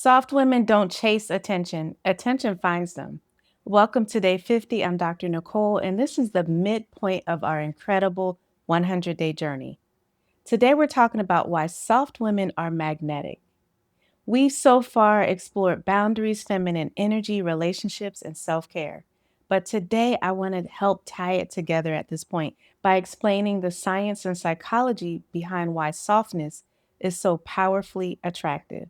Soft women don't chase attention, attention finds them. Welcome to day 50. I'm Dr. Nicole, and this is the midpoint of our incredible 100-day journey. Today, we're talking about why soft women are magnetic. We've so far explored boundaries, feminine energy, relationships, and self care. But today, I want to help tie it together at this point by explaining the science and psychology behind why softness is so powerfully attractive.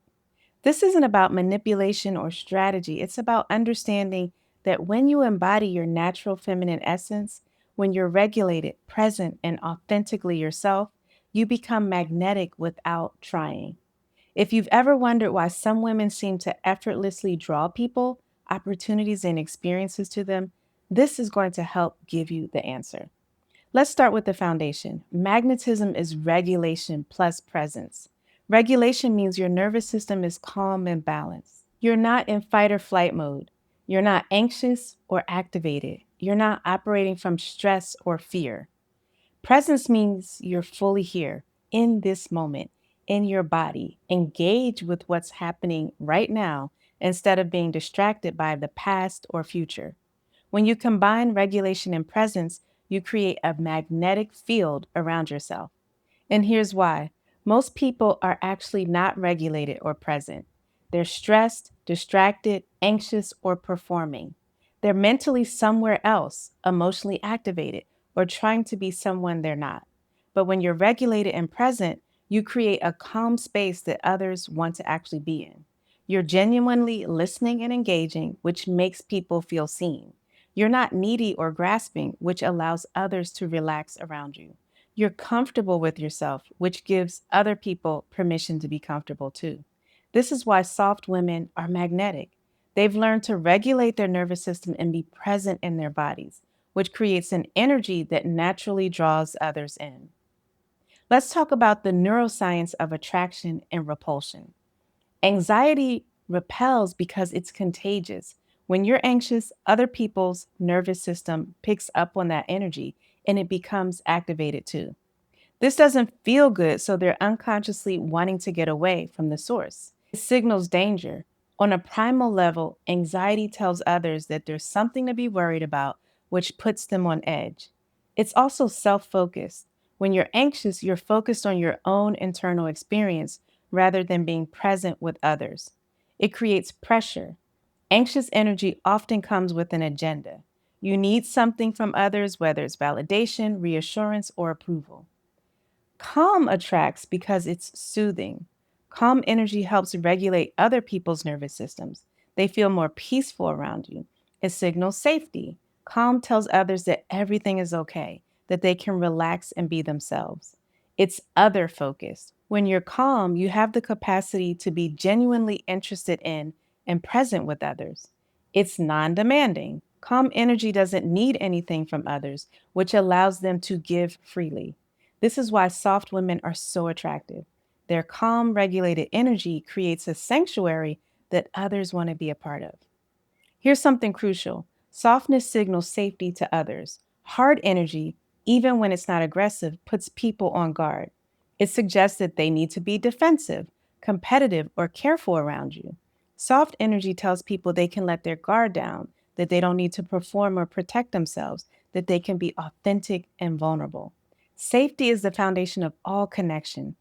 This isn't about manipulation or strategy. It's about understanding that when you embody your natural feminine essence, when you're regulated, present, and authentically yourself, you become magnetic without trying. If you've ever wondered why some women seem to effortlessly draw people, opportunities, and experiences to them, this is going to help give you the answer. Let's start with the foundation. Magnetism is regulation plus presence. Regulation means your nervous system is calm and balanced. You're not in fight or flight mode. You're not anxious or activated. You're not operating from stress or fear. Presence means you're fully here, in this moment, in your body. Engage with what's happening right now instead of being distracted by the past or future. When you combine regulation and presence, you create a magnetic field around yourself. And here's why. Most people are actually not regulated or present. They're stressed, distracted, anxious, or performing. They're mentally somewhere else, emotionally activated, or trying to be someone they're not. But when you're regulated and present, you create a calm space that others want to actually be in. You're genuinely listening and engaging, which makes people feel seen. You're not needy or grasping, which allows others to relax around you. You're comfortable with yourself, which gives other people permission to be comfortable too. This is why soft women are magnetic. They've learned to regulate their nervous system and be present in their bodies, which creates an energy that naturally draws others in. Let's talk about the neuroscience of attraction and repulsion. Anxiety repels because it's contagious. When you're anxious, other people's nervous system picks up on that energy and it becomes activated too. This doesn't feel good, so they're unconsciously wanting to get away from the source. It signals danger. On a primal level, anxiety tells others that there's something to be worried about, which puts them on edge. It's also self focused. When you're anxious, you're focused on your own internal experience rather than being present with others. It creates pressure. Anxious energy often comes with an agenda. You need something from others, whether it's validation, reassurance, or approval. Calm attracts because it's soothing. Calm energy helps regulate other people's nervous systems. They feel more peaceful around you. It signals safety. Calm tells others that everything is okay, that they can relax and be themselves. It's other focused. When you're calm, you have the capacity to be genuinely interested in and present with others. It's non demanding. Calm energy doesn't need anything from others, which allows them to give freely. This is why soft women are so attractive. Their calm, regulated energy creates a sanctuary that others want to be a part of. Here's something crucial. Softness signals safety to others. Hard energy, even when it's not aggressive, puts people on guard. It suggests that they need to be defensive, competitive, or careful around you. Soft energy tells people they can let their guard down, that they don't need to perform or protect themselves, that they can be authentic and vulnerable. Safety is the foundation of all connection.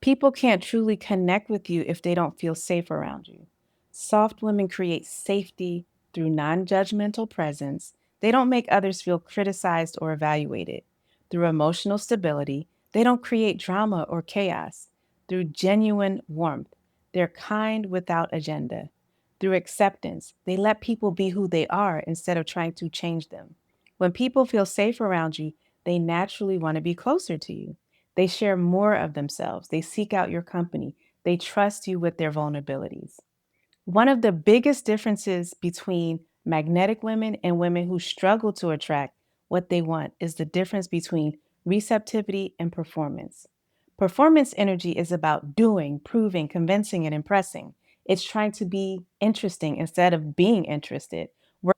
People can't truly connect with you if they don't feel safe around you. Soft women create safety through non judgmental presence. They don't make others feel criticized or evaluated. Through emotional stability, they don't create drama or chaos. Through genuine warmth, they're kind without agenda. Through acceptance, they let people be who they are instead of trying to change them. When people feel safe around you, they naturally want to be closer to you. They share more of themselves. They seek out your company. They trust you with their vulnerabilities. One of the biggest differences between magnetic women and women who struggle to attract what they want is the difference between receptivity and performance. Performance energy is about doing, proving, convincing, and impressing. It's trying to be interesting instead of being interested,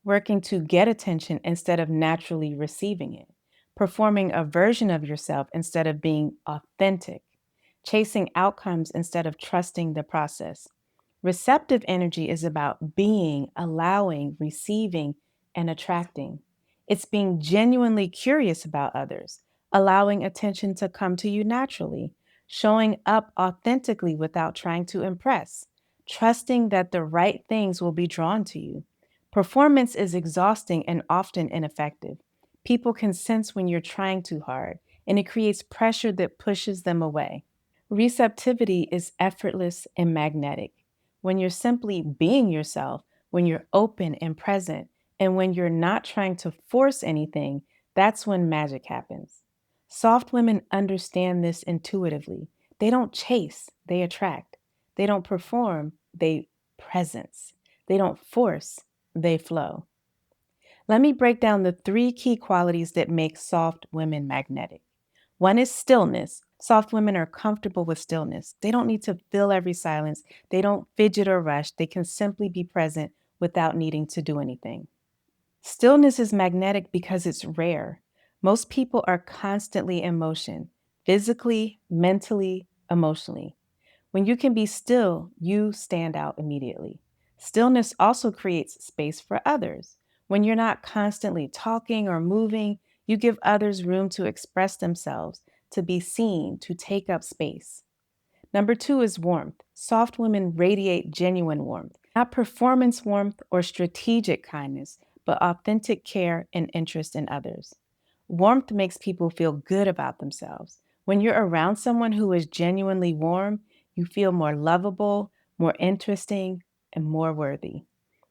working to get attention instead of naturally receiving it, performing a version of yourself instead of being authentic, chasing outcomes instead of trusting the process. Receptive energy is about being, allowing, receiving, and attracting. It's being genuinely curious about others, allowing attention to come to you naturally, showing up authentically without trying to impress, trusting that the right things will be drawn to you. Performance is exhausting and often ineffective. People can sense when you're trying too hard, and it creates pressure that pushes them away. Receptivity is effortless and magnetic. When you're simply being yourself, when you're open and present, and when you're not trying to force anything, that's when magic happens. Soft women understand this intuitively. They don't chase, they attract. They don't perform, they presence. They don't force, they flow. Let me break down the three key qualities that make soft women magnetic. One is stillness. Soft women are comfortable with stillness. They don't need to fill every silence. They don't fidget or rush. They can simply be present without needing to do anything. Stillness is magnetic because it's rare. Most people are constantly in motion, physically, mentally, emotionally. When you can be still, you stand out immediately. Stillness also creates space for others. When you're not constantly talking or moving, you give others room to express themselves, to be seen, to take up space. Number two is warmth. Soft women radiate genuine warmth, not performance warmth or strategic kindness, but authentic care and interest in others. Warmth makes people feel good about themselves. When you're around someone who is genuinely warm, you feel more lovable, more interesting, and more worthy.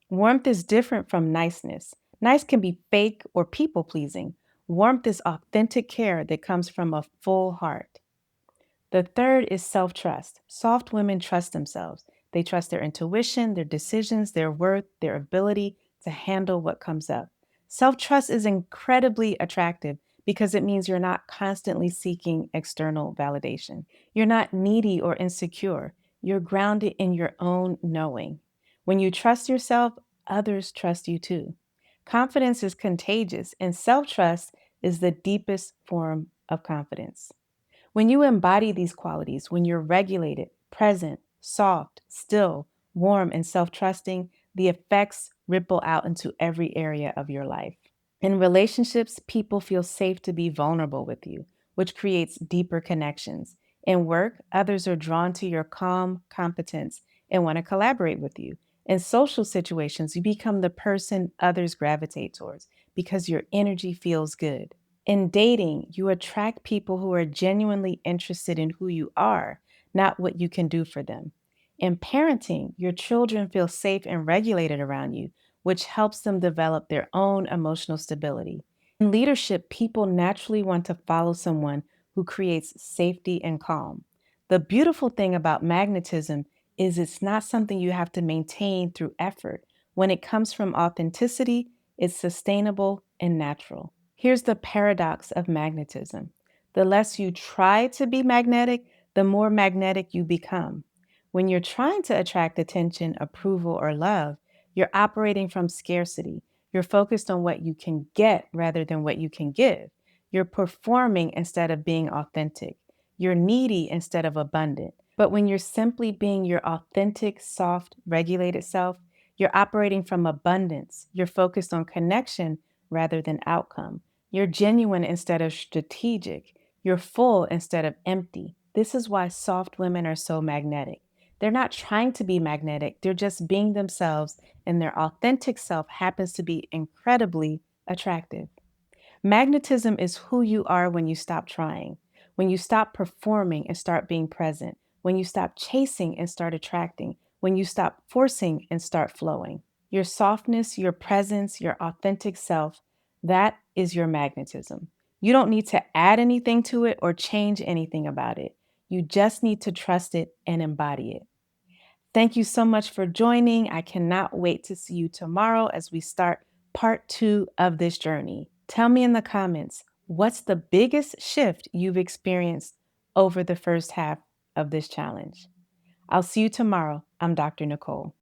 Warmth is different from niceness. Nice can be fake or people pleasing. Warmth is authentic care that comes from a full heart. The third is self trust. Soft women trust themselves. They trust their intuition, their decisions, their worth, their ability to handle what comes up. Self trust is incredibly attractive because it means you're not constantly seeking external validation. You're not needy or insecure. You're grounded in your own knowing. When you trust yourself, others trust you too. Confidence is contagious, and self trust is the deepest form of confidence. When you embody these qualities, when you're regulated, present, soft, still, warm, and self trusting, the effects ripple out into every area of your life. In relationships, people feel safe to be vulnerable with you, which creates deeper connections. In work, others are drawn to your calm competence and want to collaborate with you. In social situations, you become the person others gravitate towards because your energy feels good. In dating, you attract people who are genuinely interested in who you are, not what you can do for them. In parenting, your children feel safe and regulated around you, which helps them develop their own emotional stability. In leadership, people naturally want to follow someone who creates safety and calm. The beautiful thing about magnetism is it's not something you have to maintain through effort. When it comes from authenticity, it's sustainable and natural. Here's the paradox of magnetism: the less you try to be magnetic, the more magnetic you become. When you're trying to attract attention, approval, or love, you're operating from scarcity. You're focused on what you can get rather than what you can give. You're performing instead of being authentic. You're needy instead of abundant. But when you're simply being your authentic, soft, regulated self, you're operating from abundance. You're focused on connection rather than outcome. You're genuine instead of strategic. You're full instead of empty. This is why soft women are so magnetic. They're not trying to be magnetic, they're just being themselves, and their authentic self happens to be incredibly attractive. Magnetism is who you are when you stop trying, when you stop performing and start being present, when you stop chasing and start attracting, when you stop forcing and start flowing. Your softness, your presence, your authentic self, that is your magnetism. You don't need to add anything to it or change anything about it. You just need to trust it and embody it. Thank you so much for joining. I cannot wait to see you tomorrow as we start part two of this journey. Tell me in the comments, what's the biggest shift you've experienced over the first half of this challenge? I'll see you tomorrow. I'm Dr. Nicole.